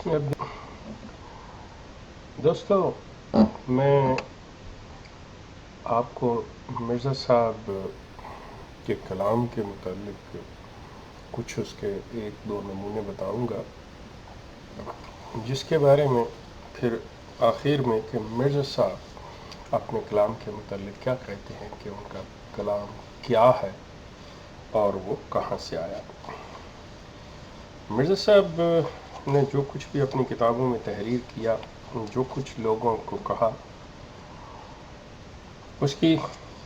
اس میں دوستوں میں آپ کو مرزا صاحب کے کلام کے متعلق کچھ اس کے ایک دو نمونے بتاؤں گا، جس کے بارے میں پھر آخر میں کہ مرزا صاحب اپنے کلام کے متعلق کیا کہتے ہیں، کہ ان کا کلام کیا ہے اور وہ کہاں سے آیا۔ مرزا صاحب نے جو کچھ بھی اپنی کتابوں میں تحریر کیا، جو کچھ لوگوں کو کہا، اس کی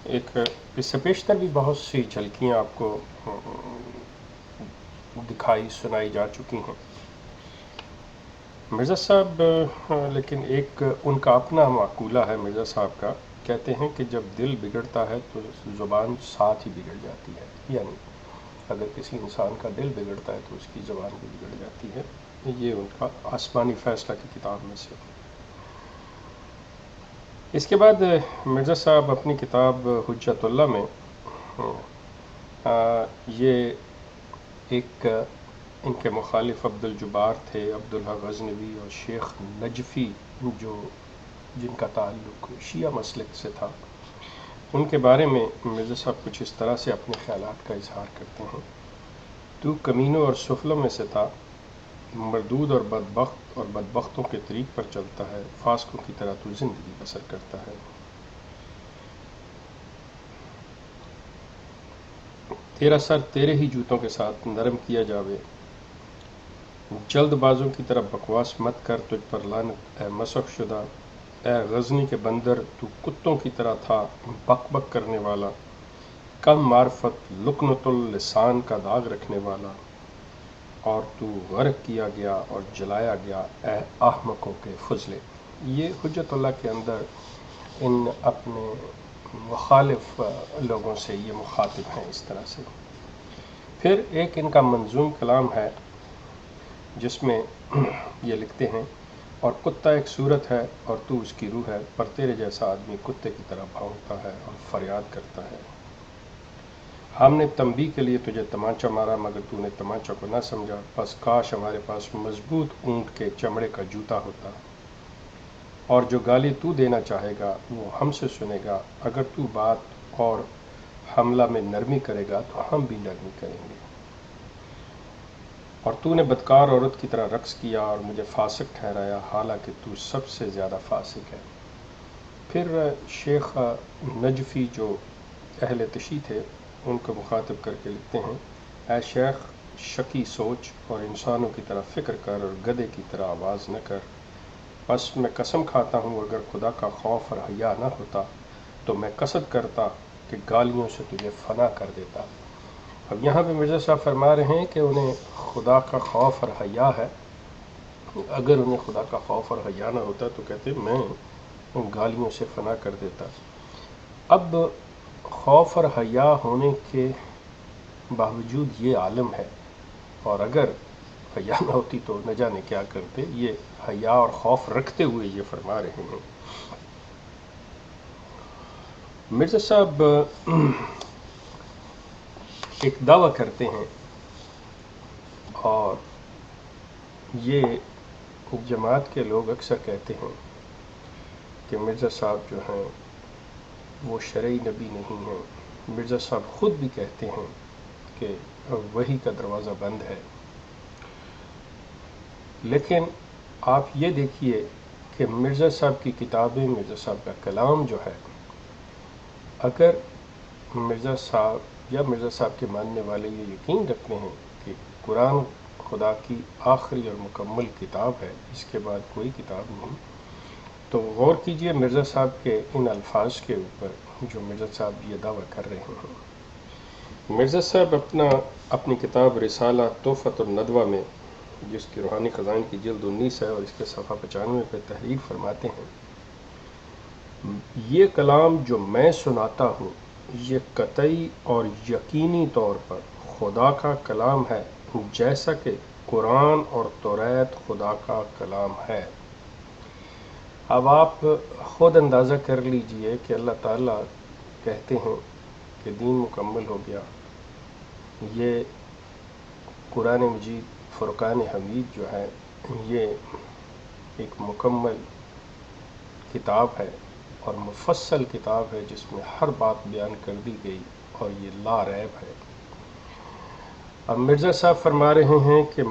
اس سے بیشتر بھی بہت سی جھلکیاں آپ کو دکھائی سنائی جا چکی ہیں۔ مرزا صاحب لیکن ایک ان کا اپنا مقولہ ہے مرزا صاحب کا، کہتے ہیں کہ جب دل بگڑتا ہے تو زبان ساتھ ہی بگڑ جاتی ہے، یعنی اگر کسی انسان کا دل بگڑتا ہے تو اس کی زبان بھی بگڑ جاتی ہے۔ یہ ان کا آسمانی فیصلہ کی کتاب میں سے۔ اس کے بعد مرزا صاحب اپنی کتاب حجت اللہ میں یہ ایک ان کے مخالف عبد الجبار تھے، عبداللہ غزنوی اور شیخ نجفی، جن کا تعلق شیعہ مسلک سے تھا، ان کے بارے میں مرزا صاحب کچھ اس طرح سے اپنے خیالات کا اظہار کرتے ہیں: تو کمینوں اور سفلوں میں سے تھا، مردود اور بدبختوں کے طریق پر چلتا ہے، فاسقوں کی طرح تو زندگی بسر کرتا ہے۔ تیرا سر تیرے ہی جوتوں کے ساتھ نرم کیا جاوے، جلد بازوں کی طرح بکواس مت کر، تجھ پر لعنت اے مسخ شدہ، اے غزنی کے بندر، تو کتوں کی طرح تھا بک بک کرنے والا، کم معرفت لکنت اللسان کا داغ رکھنے والا، اور تو غرق کیا گیا اور جلایا گیا اے احمقوں کے فضلے۔ یہ حجت اللہ کے اندر ان اپنے مخالف لوگوں سے یہ مخاطب ہیں اس طرح سے۔ پھر ایک ان کا منظوم کلام ہے جس میں یہ لکھتے ہیں: اور کتا ایک صورت ہے اور تو اس کی روح ہے، پر تیرے جیسا آدمی کتے کی طرح بھونکتا ہے اور فریاد کرتا ہے۔ ہم نے تنبیہ کے لیے تجھے تمانچہ مارا مگر تو نے تمانچہ کو نہ سمجھا، بس کاش ہمارے پاس مضبوط اونٹ کے چمڑے کا جوتا ہوتا، اور جو گالی تو دینا چاہے گا وہ ہم سے سنے گا، اگر تو بات اور حملہ میں نرمی کرے گا تو ہم بھی نرمی کریں گے۔ اور تو نے بدکار عورت کی طرح رقص کیا اور مجھے فاسق ٹھہرایا، حالانکہ تو سب سے زیادہ فاسق ہے۔ پھر شیخ نجفی جو اہل تشیع تھے ان کو مخاطب کر کے لکھتے ہیں: اے شیخ، شکی سوچ اور انسانوں کی طرح فکر کر اور گدھے کی طرح آواز نہ کر، بس میں قسم کھاتا ہوں اگر خدا کا خوف اور حیا نہ ہوتا تو میں قصد کرتا کہ گالیوں سے تجھے فنا کر دیتا۔ اب یہاں پہ مرزا صاحب فرما رہے ہیں کہ انہیں خدا کا خوف اور حیا ہے، اگر انہیں خدا کا خوف اور حیا نہ ہوتا تو کہتے میں ان گالیوں سے فنا کر دیتا۔ اب خوف اور حیا ہونے کے باوجود یہ عالم ہے، اور اگر حیا نہ ہوتی تو نہ جانے کیا کرتے۔ یہ حیا اور خوف رکھتے ہوئے یہ فرما رہے ہیں۔ مرزا صاحب ایک دعویٰ کرتے ہیں، اور یہ جماعت کے لوگ اکثر کہتے ہیں کہ مرزا صاحب جو ہیں وہ شرعی نبی نہیں ہیں۔ مرزا صاحب خود بھی کہتے ہیں کہ وحی کا دروازہ بند ہے۔ لیکن آپ یہ دیکھیے کہ مرزا صاحب کی کتابیں، مرزا صاحب کا کلام جو ہے، اگر مرزا صاحب یا مرزا صاحب کے ماننے والے یہ یقین رکھتے ہیں کہ قرآن خدا کی آخری اور مکمل کتاب ہے، اس کے بعد کوئی کتاب نہیں، تو غور کیجئے مرزا صاحب کے ان الفاظ کے اوپر جو مرزا صاحب یہ دعویٰ کر رہے ہیں۔ مرزا صاحب اپنی کتاب رسالہ تحفۃ الندوہ میں، جس کی روحانی خزائن کی جلد 19 ہے اور اس کے صفحہ 95 پہ تحریر فرماتے ہیں: یہ کلام جو میں سناتا ہوں یہ قطعی اور یقینی طور پر خدا کا کلام ہے، جیسا کہ قرآن اور توریت خدا کا کلام ہے۔ اب آپ خود اندازہ کر لیجئے کہ اللہ تعالیٰ کہتے ہیں کہ دین مکمل ہو گیا۔ یہ قرآن مجید فرقان حمید جو ہے یہ ایک مکمل کتاب ہے اور مفصل کتاب ہے جس میں ہر بات بیان کر دی گئی اور یہ لا ریب ہے۔ اب مرزا صاحب فرما رہے ہیں کہ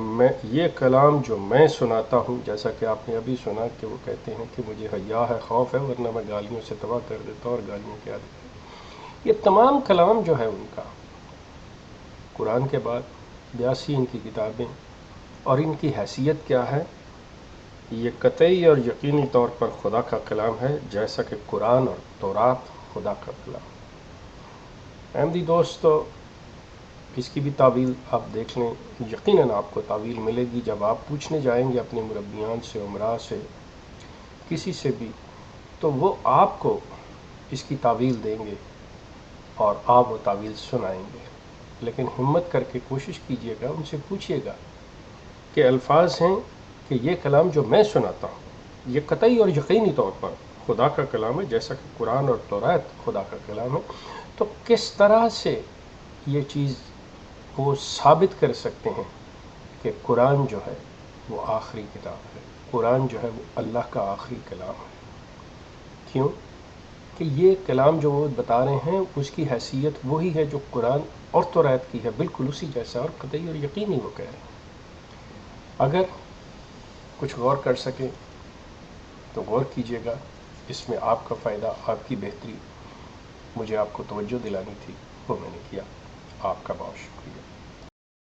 یہ کلام جو میں سناتا ہوں، جیسا کہ آپ نے ابھی سنا کہ وہ کہتے ہیں کہ مجھے حیا ہے، خوف ہے، ورنہ میں گالیوں سے تباہ کر دیتا اور گالیوں کیا دیتا۔ یہ تمام کلام جو ہے ان کا، قرآن کے بعد 82 ان کی کتابیں، اور ان کی حیثیت کیا ہے؟ یہ قطعی اور یقینی طور پر خدا کا کلام ہے، جیسا کہ قرآن اور تورات خدا کا کلام۔ احمدی دوستو، اس کی بھی تعویل آپ دیکھ لیں، یقیناً آپ کو تعویل ملے گی جب آپ پوچھنے جائیں گے اپنے مربیان سے، عمراء سے، کسی سے بھی، تو وہ آپ کو اس کی تعویل دیں گے اور آپ وہ تعویل سنائیں گے۔ لیکن ہمت کر کے کوشش کیجئے گا، ان سے پوچھئے گا کہ الفاظ ہیں کہ یہ کلام جو میں سناتا ہوں یہ قطعی اور یقینی طور پر خدا کا کلام ہے، جیسا کہ قرآن اور تورات خدا کا کلام ہے، تو کس طرح سے یہ چیز وہ ثابت کر سکتے ہیں کہ قرآن جو ہے وہ آخری کتاب ہے، قرآن جو ہے وہ اللہ کا آخری کلام ہے؟ کیوں کہ یہ کلام جو وہ بتا رہے ہیں اس کی حیثیت وہی ہے جو قرآن اور تورات کی ہے، بالکل اسی جیسا اور قطعی اور یقینی وہ کہہ رہے ہیں۔ اگر کچھ غور کر سکیں تو غور کیجئے گا، اس میں آپ کا فائدہ، آپ کی بہتری، مجھے آپ کو توجہ دلانی تھی، وہ میں نے کیا۔ آپ کا بہت شکریہ۔